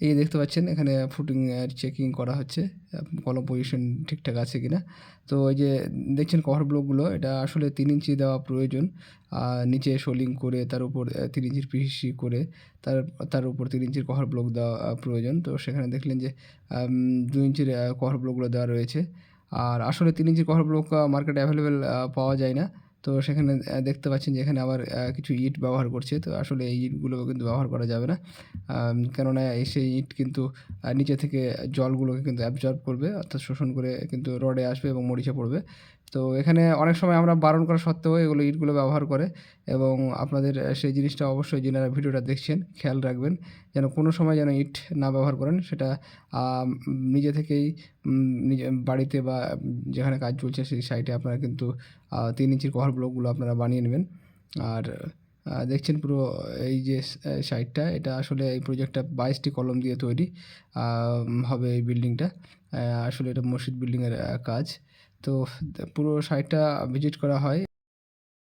এই দেখতে পাচ্ছেন এখানে ফুটিং এর চেকিং করা হচ্ছে, কলম পজিশন ঠিকঠাক আছে কিনা। তো এই যে দেখছেন কভার ব্লকগুলো, এটা আসলে 3 ইঞ্চি দেওয়া প্রয়োজন। নিচে শোলিং করে তার উপর 3 ইঞ্চির পিভিসি করে তার তার উপর 3 ইঞ্চির কভার ব্লক দেওয়া প্রয়োজন। তো সেখানে দেখলেন যে 2 ইঞ্চির কভার ব্লকগুলো দেওয়া রয়েছে। আর আসলে 3 ইঞ্চির কভার ব্লক মার্কেটে অ্যাভেলেবেল পাওয়া যায় না। তো সেখানে দেখতে পাচ্ছেন যে এখানে আবার কিছু ইট ব্যবহার করছে। তো আসলে এই ইটগুলো কিন্তু ব্যবহার করা যাবে না। কেননা সেই ইট কিন্তু নিচে থেকে জলগুলোকে কিন্তু অ্যাবজর্ব করবে, অর্থাৎ শোষণ করে কিন্তু রডে আসবে এবং মরিচা পড়বে। তো এখানে অনেক সময় আমরা বারণ করা সত্ত্বেও এগুলো ইটগুলো ব্যবহার করে, এবং আপনাদের সেই জিনিসটা অবশ্যই যারা ভিডিওটা দেখছেন খেয়াল রাখবেন যেন কোনো সময় যেন ইট না ব্যবহার করেন। সেটা নিজে থেকেই নিজে বাড়িতে বা যেখানে কাজ চলছে সেই সাইটে আপনারা কিন্তু 3 ইঞ্চির কভার ব্লকগুলো আপনারা বানিয়ে নেবেন। আর দেখছেন পুরো এই যে সাইটটা, এটা আসলে এই প্রজেক্টটা 22টি কলম দিয়ে তৈরি হবে এই বিল্ডিংটা। আসলে এটা মসজিদ বিল্ডিংয়ের কাজ। তো পুরো সাইটটা ভিজিট করা হয়।